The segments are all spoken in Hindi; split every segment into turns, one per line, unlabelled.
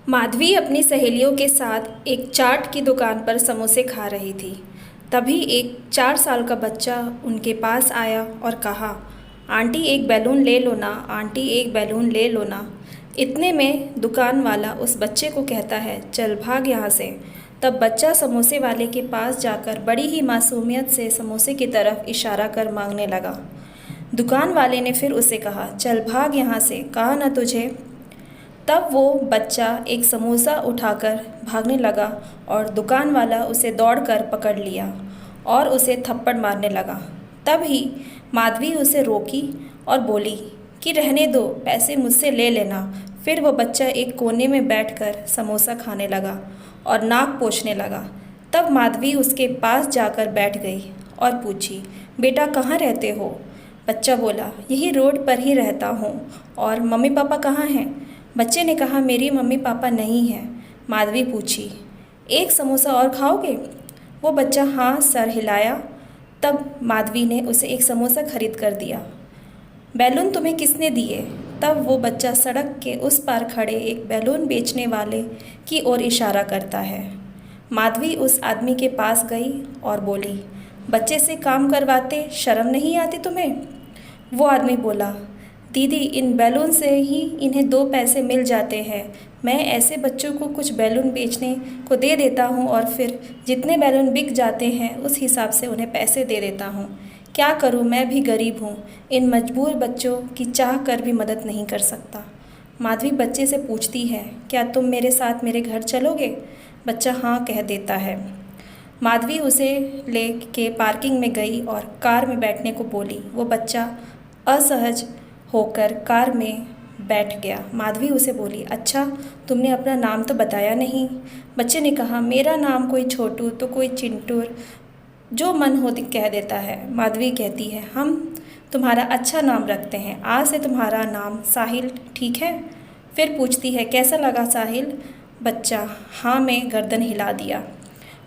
माधवी अपनी सहेलियों के साथ एक चाट की दुकान पर समोसे खा रही थी। तभी एक 4 साल का बच्चा उनके पास आया और कहा, आंटी एक बैलून ले लो ना, आंटी एक बैलून ले लो ना। इतने में दुकान वाला उस बच्चे को कहता है, चल भाग यहाँ से। तब बच्चा समोसे वाले के पास जाकर बड़ी ही मासूमियत से समोसे की तरफ इशारा कर मांगने लगा। दुकान वाले ने फिर उसे कहा, चल भाग यहाँ से, कहा ना तुझे। तब वो बच्चा एक समोसा उठाकर भागने लगा और दुकान वाला उसे दौड़कर पकड़ लिया और उसे थप्पड़ मारने लगा। तब ही माधवी उसे रोकी और बोली कि रहने दो, पैसे मुझसे ले लेना। फिर वो बच्चा एक कोने में बैठकर समोसा खाने लगा और नाक पोंछने लगा। तब माधवी उसके पास जाकर बैठ गई और पूछी, बेटा कहाँ रहते हो? बच्चा बोला, यही रोड पर ही रहता हूँ। और मम्मी पापा कहाँ हैं? बच्चे ने कहा, मेरी मम्मी पापा नहीं हैं। माधवी पूछी, एक समोसा और खाओगे? वो बच्चा हाँ सर हिलाया। तब माधवी ने उसे एक समोसा खरीद कर दिया। बैलून तुम्हें किसने दिए? तब वो बच्चा सड़क के उस पार खड़े एक बैलून बेचने वाले की ओर इशारा करता है। माधवी उस आदमी के पास गई और बोली, बच्चे से काम करवाते शर्म नहीं आती तुम्हें? वो आदमी बोला, दीदी इन बैलून से ही इन्हें 2 पैसे मिल जाते हैं। मैं ऐसे बच्चों को कुछ बैलून बेचने को दे देता हूँ और फिर जितने बैलून बिक जाते हैं उस हिसाब से उन्हें पैसे दे देता हूँ। क्या करूँ, मैं भी गरीब हूँ, इन मजबूर बच्चों की चाह कर भी मदद नहीं कर सकता। माधवी बच्चे से पूछती है, क्या तुम मेरे साथ मेरे घर चलोगे? बच्चा हाँ कह देता है। माधवी उसे ले के पार्किंग में गई और कार में बैठने को बोली। वो बच्चा असहज होकर कार में बैठ गया। माधवी उसे बोली, अच्छा तुमने अपना नाम तो बताया नहीं। बच्चे ने कहा, मेरा नाम कोई छोटू तो कोई चिंटूर, जो मन हो कह देता है। माधवी कहती है, हम तुम्हारा अच्छा नाम रखते हैं, आज से तुम्हारा नाम साहिल, ठीक है? फिर पूछती है, कैसा लगा साहिल? बच्चा हाँ में गर्दन हिला दिया।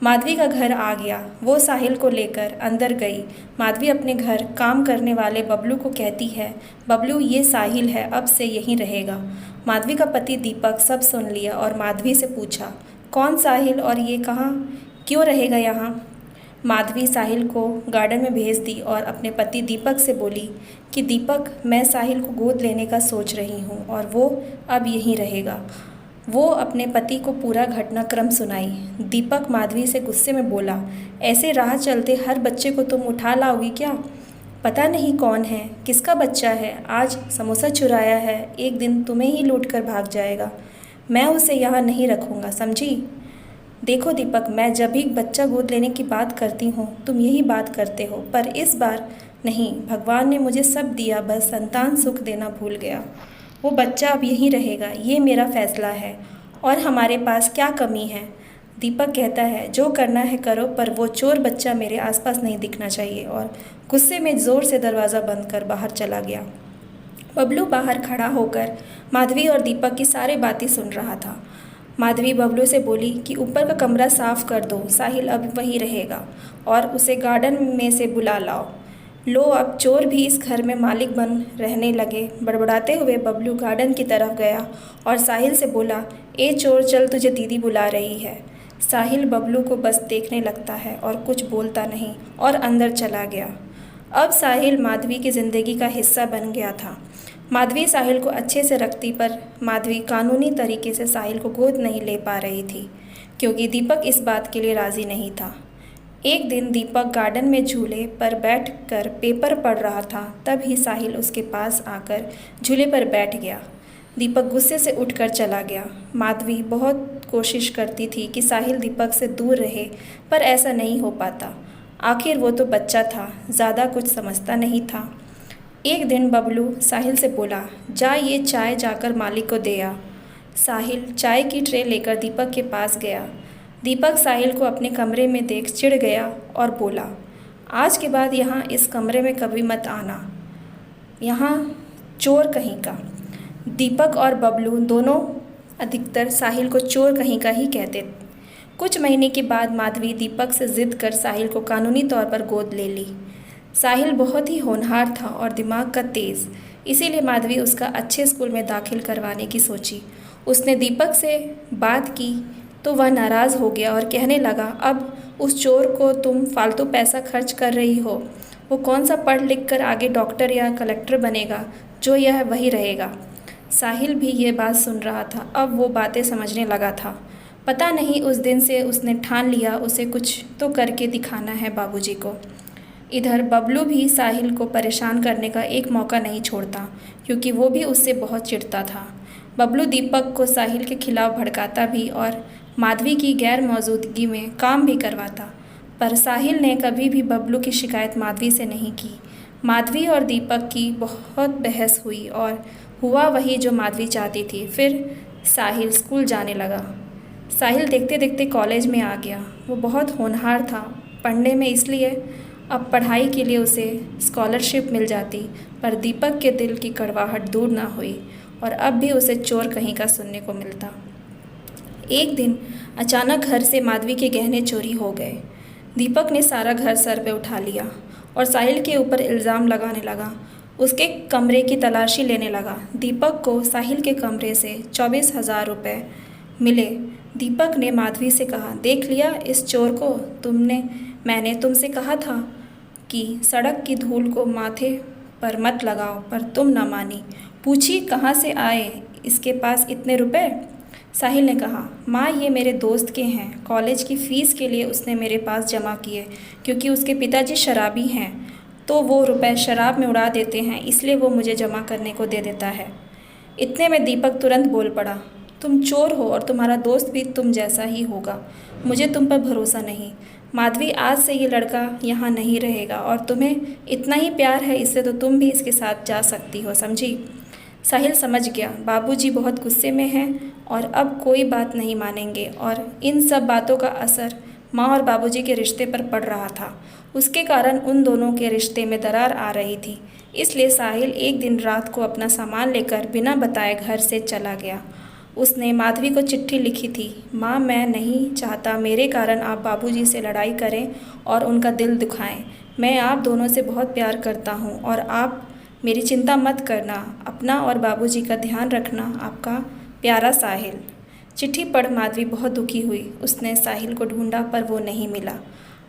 माधवी का घर आ गया। वो साहिल को लेकर अंदर गई। माधवी अपने घर काम करने वाले बबलू को कहती है, बबलू ये साहिल है, अब से यहीं रहेगा। माधवी का पति दीपक सब सुन लिया और माधवी से पूछा, कौन साहिल और ये कहाँ क्यों रहेगा यहाँ? माधवी साहिल को गार्डन में भेज दी और अपने पति दीपक से बोली कि दीपक मैं साहिल को गोद लेने का सोच रही हूँ और वो अब यहीं रहेगा। वो अपने पति को पूरा घटनाक्रम सुनाई। दीपक माधवी से गुस्से में बोला, ऐसे राह चलते हर बच्चे को तुम उठा लाओगी क्या? पता नहीं कौन है, किसका बच्चा है, आज समोसा चुराया है, एक दिन तुम्हें ही लूट कर भाग जाएगा। मैं उसे यहाँ नहीं रखूँगा, समझी? देखो दीपक, मैं जब भी बच्चा गोद लेने की बात करती हूँ तुम यही बात करते हो, पर इस बार नहीं। भगवान ने मुझे सब दिया, बस संतान सुख देना भूल गया। वो बच्चा अब यहीं रहेगा, ये मेरा फैसला है। और हमारे पास क्या कमी है? दीपक कहता है, जो करना है करो, पर वो चोर बच्चा मेरे आसपास नहीं दिखना चाहिए। और गुस्से में ज़ोर से दरवाज़ा बंद कर बाहर चला गया। बबलू बाहर खड़ा होकर माधवी और दीपक की सारी बातें सुन रहा था। माधवी बबलू से बोली कि ऊपर का कमरा साफ कर दो, साहिल अब वहीं रहेगा और उसे गार्डन में से बुला लाओ। लो अब चोर भी इस घर में मालिक बन रहने लगे। बड़बड़ाते हुए बबलू गार्डन की तरफ गया और साहिल से बोला, ए चोर चल, तुझे दीदी बुला रही है। साहिल बबलू को बस देखने लगता है और कुछ बोलता नहीं और अंदर चला गया। अब साहिल माधवी की ज़िंदगी का हिस्सा बन गया था। माधवी साहिल को अच्छे से रखती, पर माधवी कानूनी तरीके से साहिल को गोद नहीं ले पा रही थी क्योंकि दीपक इस बात के लिए राज़ी नहीं था। एक दिन दीपक गार्डन में झूले पर बैठकर पेपर पढ़ रहा था। तभी साहिल उसके पास आकर झूले पर बैठ गया। दीपक गुस्से से उठकर चला गया। माधवी बहुत कोशिश करती थी कि साहिल दीपक से दूर रहे, पर ऐसा नहीं हो पाता। आखिर वो तो बच्चा था, ज़्यादा कुछ समझता नहीं था। एक दिन बबलू साहिल से बोला, जा ये चाय जाकर मालिक को दे आ। साहिल चाय की ट्रे लेकर दीपक के पास गया। दीपक साहिल को अपने कमरे में देख चिढ़ गया और बोला, आज के बाद यहाँ इस कमरे में कभी मत आना, यहाँ चोर कहीं का। दीपक और बबलू दोनों अधिकतर साहिल को चोर कहीं का ही कहते। कुछ महीने के बाद माधवी दीपक से ज़िद कर साहिल को कानूनी तौर पर गोद ले ली। साहिल बहुत ही होनहार था और दिमाग का तेज़, इसीलिए माधवी उसका अच्छे स्कूल में दाखिल करवाने की सोची। उसने दीपक से बात की तो वह नाराज़ हो गया और कहने लगा, अब उस चोर को तुम फालतू पैसा खर्च कर रही हो। वो कौन सा पढ़ लिख कर आगे डॉक्टर या कलेक्टर बनेगा, जो यह वही रहेगा। साहिल भी ये बात सुन रहा था। अब वो बातें समझने लगा था। पता नहीं उस दिन से उसने ठान लिया उसे कुछ तो करके दिखाना है बाबूजी को। इधर बबलू भी साहिल को परेशान करने का एक मौका नहीं छोड़ता, क्योंकि वो भी उससे बहुत चिढ़ता था। बबलू दीपक को साहिल के खिलाफ भड़काता भी और माधवी की गैर मौजूदगी में काम भी करवाता। पर साहिल ने कभी भी बबलू की शिकायत माधवी से नहीं की। माधवी और दीपक की बहुत बहस हुई और हुआ वही जो माधवी चाहती थी। फिर साहिल स्कूल जाने लगा। साहिल देखते देखते कॉलेज में आ गया। वो बहुत होनहार था पढ़ने में, इसलिए अब पढ़ाई के लिए उसे स्कॉलरशिप मिल जाती। पर दीपक के दिल की कड़वाहट दूर ना हुई और अब भी उसे चोर कहीं का सुनने को मिलता। एक दिन अचानक घर से माधवी के गहने चोरी हो गए। दीपक ने सारा घर सर पे उठा लिया और साहिल के ऊपर इल्ज़ाम लगाने लगा। उसके कमरे की तलाशी लेने लगा। दीपक को साहिल के कमरे से 24,000 रुपये मिले। दीपक ने माधवी से कहा, देख लिया इस चोर को मैंने तुमसे कहा था कि सड़क की धूल को माथे पर मत लगाओ, पर तुम न मानी। पूछी कहाँ से आए इसके पास इतने रुपए। साहिल ने कहा, माँ ये मेरे दोस्त के हैं, कॉलेज की फ़ीस के लिए उसने मेरे पास जमा किए, क्योंकि उसके पिताजी शराबी हैं तो वो रुपए शराब में उड़ा देते हैं, इसलिए वो मुझे जमा करने को दे देता है। इतने में दीपक तुरंत बोल पड़ा, तुम चोर हो और तुम्हारा दोस्त भी तुम जैसा ही होगा। मुझे तुम पर भरोसा नहीं। माधवी, आज से ये लड़का यहाँ नहीं रहेगा और तुम्हें इतना ही प्यार है इससे तो तुम भी इसके साथ जा सकती हो, समझी। साहिल समझ गया बाबूजी बहुत गुस्से में हैं और अब कोई बात नहीं मानेंगे और इन सब बातों का असर माँ और बाबूजी के रिश्ते पर पड़ रहा था। उसके कारण उन दोनों के रिश्ते में दरार आ रही थी। इसलिए साहिल एक दिन रात को अपना सामान लेकर बिना बताए घर से चला गया। उसने माधवी को चिट्ठी लिखी थी, माँ मैं नहीं चाहता मेरे कारण आप बाबूजी से लड़ाई करें और उनका दिल दुखाएं। मैं आप दोनों से बहुत प्यार करता हूँ और आप मेरी चिंता मत करना। अपना और बाबूजी का ध्यान रखना। आपका प्यारा साहिल। चिट्ठी पढ़ माधवी बहुत दुखी हुई। उसने साहिल को ढूंढा पर वो नहीं मिला।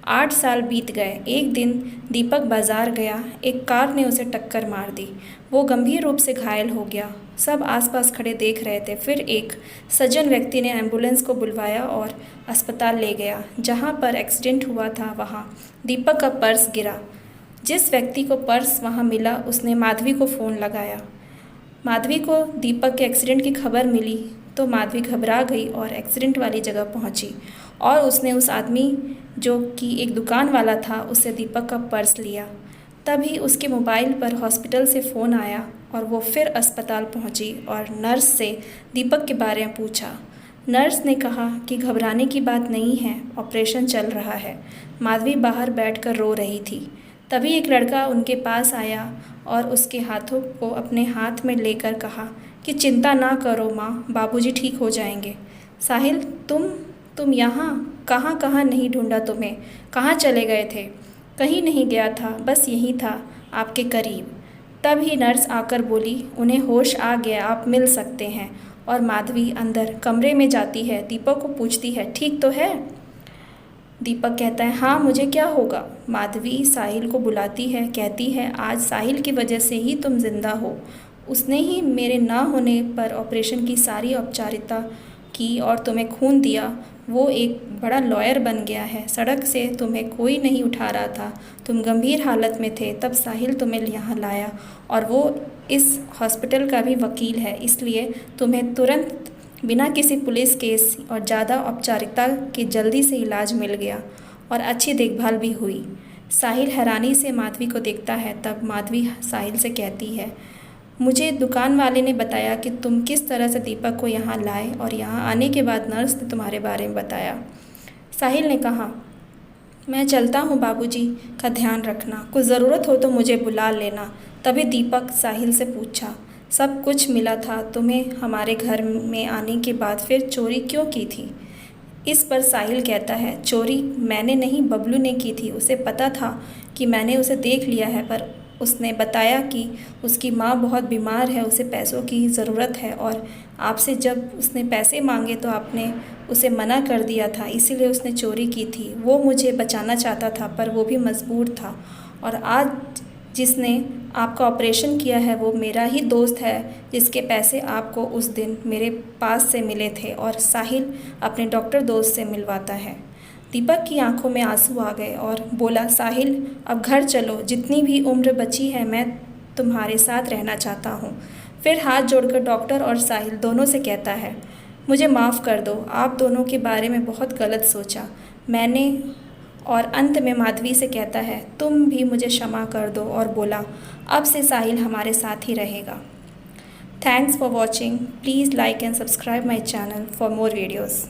8 साल बीत गए। एक दिन दीपक बाजार गया। एक कार ने उसे टक्कर मार दी। वो गंभीर रूप से घायल हो गया। सब आसपास खड़े देख रहे थे। फिर एक सज्जन व्यक्ति ने एम्बुलेंस को बुलवाया और अस्पताल ले गया। जहाँ पर एक्सीडेंट हुआ था वहाँ दीपक का पर्स गिरा। जिस व्यक्ति को पर्स वहाँ मिला उसने माधवी को फ़ोन लगाया। माधवी को दीपक के एक्सीडेंट की खबर मिली तो माधवी घबरा गई और एक्सीडेंट वाली जगह पहुँची और उसने उस आदमी जो कि एक दुकान वाला था उससे दीपक का पर्स लिया। तभी उसके मोबाइल पर हॉस्पिटल से फ़ोन आया और वो फिर अस्पताल पहुँची और नर्स से दीपक के बारे में पूछा। नर्स ने कहा कि घबराने की बात नहीं है, ऑपरेशन चल रहा है। माधवी बाहर बैठकर रो रही थी। तभी एक लड़का उनके पास आया और उसके हाथों को अपने हाथ में लेकर कहा कि चिंता ना करो माँ, बाबूजी ठीक हो जाएंगे। साहिल, तुम यहाँ कहाँ कहाँ नहीं ढूंढा तुम्हें, कहाँ चले गए थे। कहीं नहीं गया था, बस यहीं था आपके करीब। तभी नर्स आकर बोली, उन्हें होश आ गया, आप मिल सकते हैं। और माधवी अंदर कमरे में जाती है। दीपक को पूछती है, ठीक तो है। दीपक कहता है, हाँ मुझे क्या होगा। माधवी साहिल को बुलाती है, कहती है, आज साहिल की वजह से ही तुम जिंदा हो। उसने ही मेरे ना होने पर ऑपरेशन की सारी औपचारिकता की और तुम्हें खून दिया। वो एक बड़ा लॉयर बन गया है। सड़क से तुम्हें कोई नहीं उठा रहा था, तुम गंभीर हालत में थे, तब साहिल तुम्हें यहाँ लाया और वो इस हॉस्पिटल का भी वकील है, इसलिए तुम्हें तुरंत बिना किसी पुलिस केस और ज़्यादा औपचारिकता के जल्दी से इलाज मिल गया और अच्छी देखभाल भी हुई। साहिल हैरानी से माधवी को देखता है। तब माधवी साहिल से कहती है, मुझे दुकान वाले ने बताया कि तुम किस तरह से दीपक को यहाँ लाए और यहाँ आने के बाद नर्स ने तुम्हारे बारे में बताया। साहिल ने कहा, मैं चलता हूँ, बाबूजी का ध्यान रखना, कुछ ज़रूरत हो तो मुझे बुला लेना। तभी दीपक साहिल से पूछा, सब कुछ मिला था तुम्हें हमारे घर में आने के बाद, फिर चोरी क्यों की थी। इस पर साहिल कहता है, चोरी मैंने नहीं बबलू ने की थी। उसे पता था कि मैंने उसे देख लिया है, पर उसने बताया कि उसकी माँ बहुत बीमार है, उसे पैसों की ज़रूरत है और आपसे जब उसने पैसे मांगे तो आपने उसे मना कर दिया था, इसीलिए उसने चोरी की थी। वो मुझे बचाना चाहता था पर वो भी मजबूर था। और आज जिसने आपका ऑपरेशन किया है वो मेरा ही दोस्त है, जिसके पैसे आपको उस दिन मेरे पास से मिले थे और साहिल अपने डॉक्टर दोस्त से मिलवाता है। दीपक की आंखों में आंसू आ गए और बोला, साहिल अब घर चलो, जितनी भी उम्र बची है मैं तुम्हारे साथ रहना चाहता हूँ। फिर हाथ जोड़कर डॉक्टर और साहिल दोनों से कहता है, मुझे माफ़ कर दो, आप दोनों के बारे में बहुत गलत सोचा मैंने। और अंत में माधवी से कहता है, तुम भी मुझे क्षमा कर दो, और बोला, अब से साहिल हमारे साथ ही रहेगा। Thanks for watching. Please like and subscribe my channel for more videos.